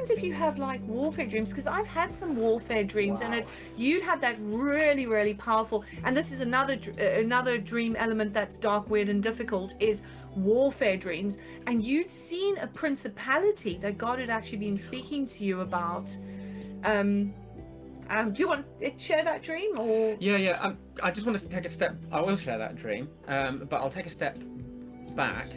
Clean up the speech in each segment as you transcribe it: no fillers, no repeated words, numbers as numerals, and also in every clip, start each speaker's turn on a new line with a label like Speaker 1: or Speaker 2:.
Speaker 1: happens if you have like warfare dreams? Because I've had some warfare dreams, and you'd have that really, really powerful. And this is another dream element that's dark, weird, and difficult is warfare dreams. And you'd seen a principality that God had actually been speaking to you about. Do you want to share that dream, or?
Speaker 2: Yeah. I just want to take a step. I will share that dream, but I'll take a step back.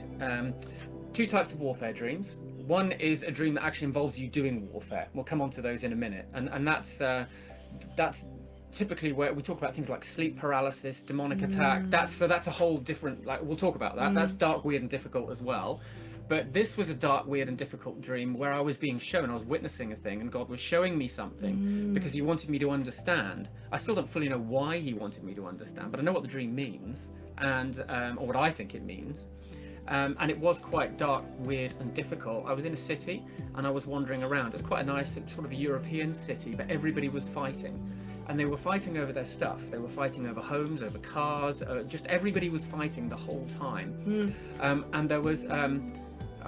Speaker 2: Two types of warfare dreams. One is a dream that actually involves you doing warfare. We'll come on to those in a minute, and that's typically where we talk about things like sleep paralysis, demonic attack. That's a whole different. Like, we'll talk about that. That's dark, weird, and difficult as well. But this was a dark, weird, and difficult dream where I was being shown, I was witnessing a thing, and God was showing me something because He wanted me to understand. I still don't fully know why He wanted me to understand, but I know what the dream means, and or what I think it means. And it was quite dark, weird, and difficult. I was in a city, and I was wandering around. It was quite a nice sort of a European city, but everybody was fighting. And they were fighting over their stuff. They were fighting over homes, over cars. Just everybody was fighting the whole time. And there was...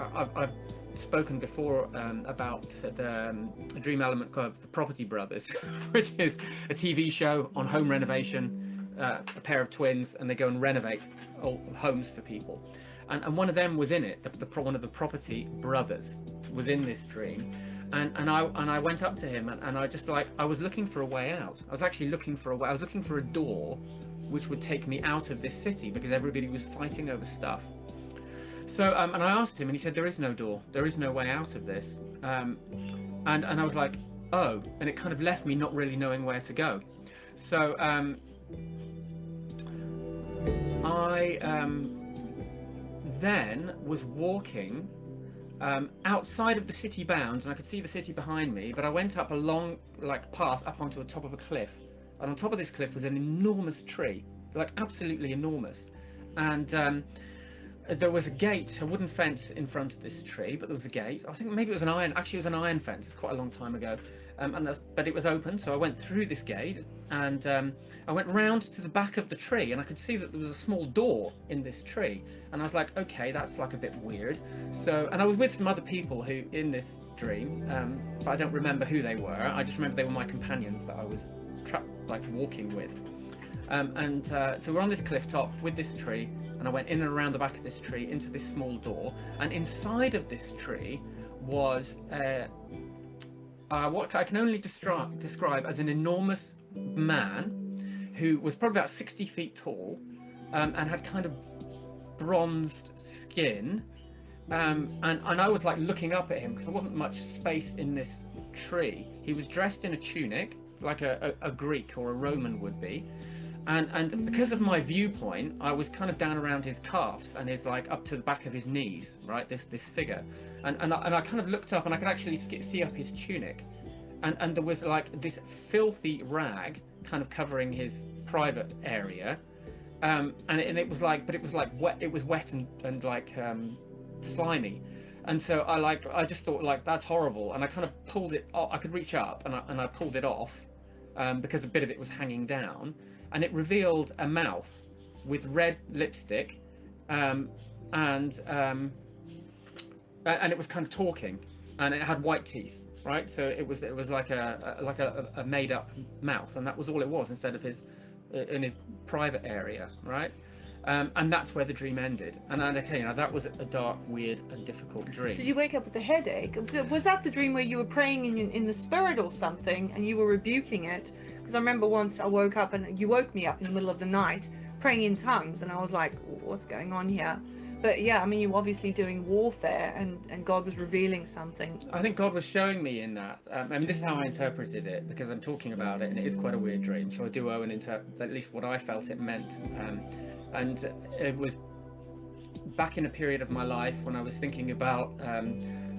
Speaker 2: I've spoken before about the dream element of the Property Brothers, which is a TV show on home renovation, a pair of twins, and they go and renovate old homes for people. And one of them was in it. One of the Property Brothers was in this dream, and I went up to him, and I was looking for a way out. I was actually looking for a way. I was looking for a door which would take me out of this city because everybody was fighting over stuff. So, and I asked him, and he said, there is no door. There is no way out of this. And I was like, oh, and it kind of left me not really knowing where to go. So I then was walking outside of the city bounds, and I could see the city behind me, but I went up a long path up onto the top of a cliff. And on top of this cliff was an enormous tree, like absolutely enormous. And there was a gate, a wooden fence in front of this tree, but there was a gate. I think maybe it was an iron, actually it was an iron fence, quite a long time ago. But it was open, so I went through this gate, and I went round to the back of the tree, and I could see that there was a small door in this tree. And I was like, okay, that's like a bit weird. So, and I was with some other people who, in this dream, but I don't remember who they were. I just remember they were my companions that I was walking with. So we're on this cliff top with this tree, and I went in and around the back of this tree into this small door, and inside of this tree was what I can only describe as an enormous man who was probably about 60 feet tall, and had kind of bronzed skin, and I was like looking up at him because there wasn't much space in this tree. He was dressed in a tunic like a Greek or a Roman would be. And because of my viewpoint, I was kind of down around his calves and his up to the back of his knees, right? This figure, and I kind of looked up and I could actually see up his tunic, and there was like this filthy rag kind of covering his private area, and it was like wet. It was wet and like slimy, and so I just thought like that's horrible, and I kind of pulled it. I could reach up and I pulled it off, because a bit of it was hanging down. And it revealed a mouth with red lipstick, and it was kind of talking, and it had white teeth, right? So it was like a made up mouth, and that was all it was instead of in his private area, right? And that's where the dream ended. And I tell you, that was a dark, weird, and difficult dream.
Speaker 1: Did you wake up with a headache? Was that the dream where you were praying in the spirit or something, and you were rebuking it? Because I remember once I woke up, and you woke me up in the middle of the night praying in tongues, and I was like, what's going on here? But yeah, I mean, you were obviously doing warfare, and God was revealing something.
Speaker 2: I think God was showing me in that. I mean, this is how I interpreted it, because I'm talking about it, and it is quite a weird dream. So I do owe at least what I felt it meant. And it was back in a period of my life when I was thinking about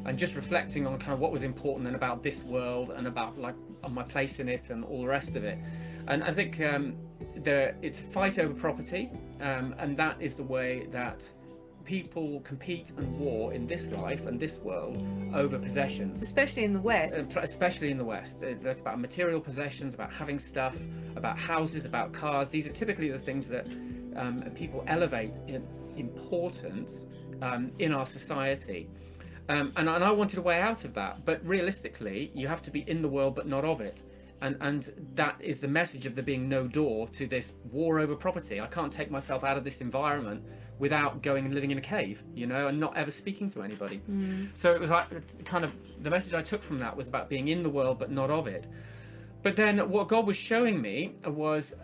Speaker 2: and just reflecting on kind of what was important and about this world and about on my place in it and all the rest of it. And I think it's a fight over property, and that is the way that people compete and war in this life and this world over possessions.
Speaker 1: Especially in the West.
Speaker 2: Especially in the West. It's about material possessions, about having stuff, about houses, about cars. These are typically the things that people elevate in importance in our society. And I wanted a way out of that. But realistically, you have to be in the world but not of it. And that is the message of there being no door to this war over property. I can't take myself out of this environment without going and living in a cave, you know, and not ever speaking to anybody. So it was like kind of the message I took from that was about being in the world but not of it. But then what God was showing me was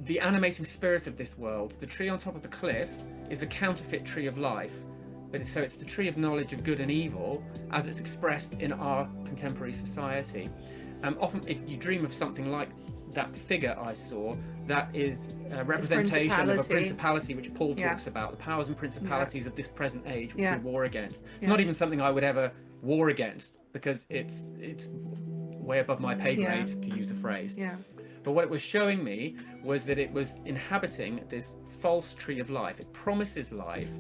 Speaker 2: the animating spirit of this world. The tree on top of the cliff is a counterfeit tree of life. So it's the tree of knowledge of good and evil as it's expressed in our contemporary society. Often if you dream of something like that figure I saw, that is a representation of a principality which Paul talks about, the powers and principalities of this present age which we war against. It's not even something I would ever war against because it's way above my pay grade, to use a phrase. But what it was showing me was that it was inhabiting this false tree of life. It promises life,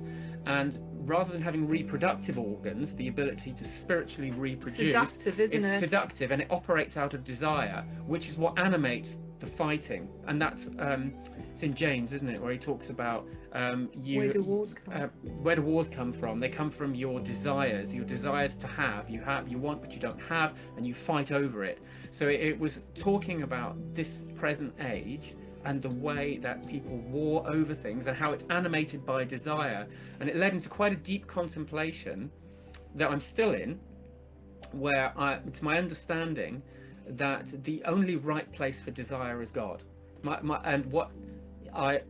Speaker 2: and rather than having reproductive organs, the ability to spiritually reproduce,
Speaker 1: seductive, isn't it?
Speaker 2: It's seductive, and it operates out of desire, which is what animates the fighting. And that's it's in James, isn't it, where he talks about
Speaker 1: where do wars come?
Speaker 2: Where do wars come from? They come from your desires to have. You want but you don't have, and you fight over it. So it was talking about this present age and the way that people war over things and how it's animated by desire. And it led into quite a deep contemplation that I'm still in, where it's my understanding that the only right place for desire is God. And what I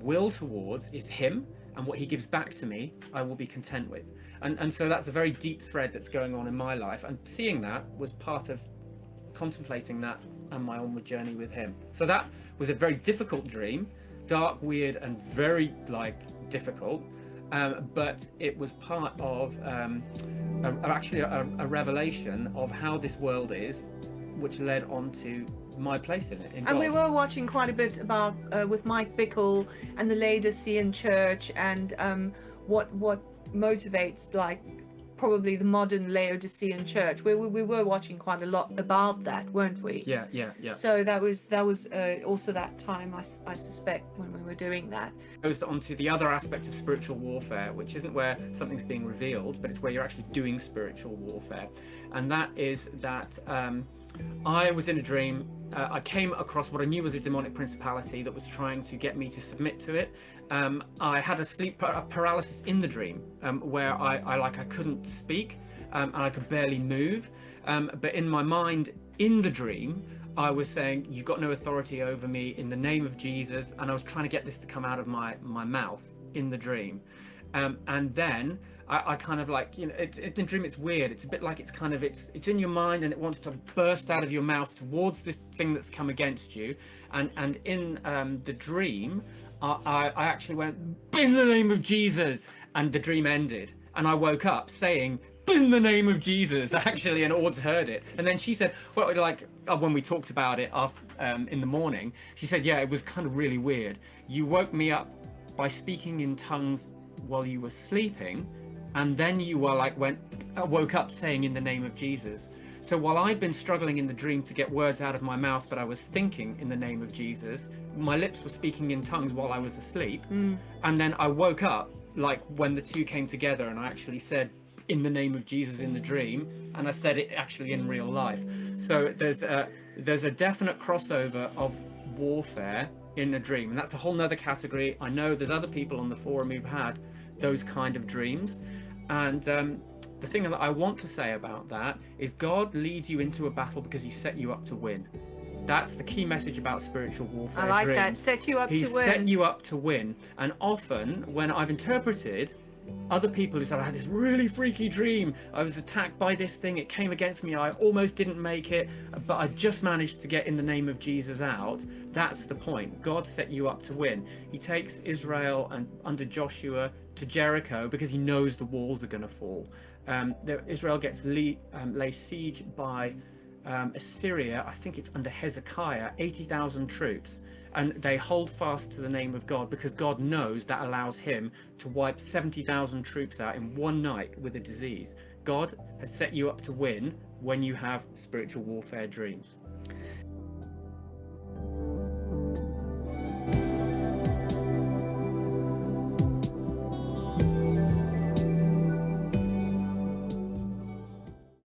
Speaker 2: will towards is Him, and what He gives back to me, I will be content with. And so that's a very deep thread that's going on in my life. And seeing that was part of contemplating that and my onward journey with Him. So that was a very difficult dream, dark, weird, and very difficult. But it was part of actually a revelation of how this world is, which led on to my place in it. In
Speaker 1: and
Speaker 2: God.
Speaker 1: we were watching quite a bit about with Mike Bickle and the Laodicean church, and what motivates probably the modern Laodicean church. We were watching quite a lot about that, weren't we?
Speaker 2: Yeah.
Speaker 1: So that was also that time, I suspect, when we were doing that.
Speaker 2: Goes on to the other aspect of spiritual warfare, which isn't where something's being revealed, but it's where you're actually doing spiritual warfare. And that is that I was in a dream. I came across what I knew was a demonic principality that was trying to get me to submit to it. I had a sleep paralysis in the dream, where I couldn't speak, and I could barely move. But in my mind, in the dream, I was saying, "You've got no authority over me in the name of Jesus," and I was trying to get this to come out of my mouth in the dream. And then I kind of in the dream, it's weird. It's a bit like it's in your mind and it wants to burst out of your mouth towards this thing that's come against you. And in the dream, I actually went, "In the name of Jesus," and the dream ended. And I woke up saying, "In the name of Jesus," actually, and Ords heard it. And then she said, well, when we talked about it in the morning, she said, "Yeah, it was kind of really weird. You woke me up by speaking in tongues while you were sleeping, and then you were woke up saying in the name of Jesus." So while I'd been struggling in the dream to get words out of my mouth, but I was thinking in the name of Jesus, my lips were speaking in tongues while I was asleep. And then I woke up when the two came together, and I actually said in the name of Jesus in the dream, and I said it actually in real life. So there's a definite crossover of warfare in a dream, and that's a whole nother category. I know there's other people on the forum who've had those kind of dreams, and the thing that I want to say about that is God leads you into a battle because He set you up to win. That's the key message about spiritual warfare.
Speaker 1: I like
Speaker 2: dreams.
Speaker 1: that. Set you up
Speaker 2: He's
Speaker 1: to win.
Speaker 2: set you up to win. And often when I've interpreted other people who said, "I had this really freaky dream, I was attacked by this thing, it came against me, I almost didn't make it, but I just managed to get in the name of Jesus out," that's the point. God set you up to win. He takes Israel and under Joshua to Jericho because He knows the walls are going to fall. Israel gets lay siege by Assyria. I think it's under Hezekiah, 80,000 troops. And they hold fast to the name of God because God knows that allows Him to wipe 70,000 troops out in one night with a disease. God has set you up to win when you have spiritual warfare dreams.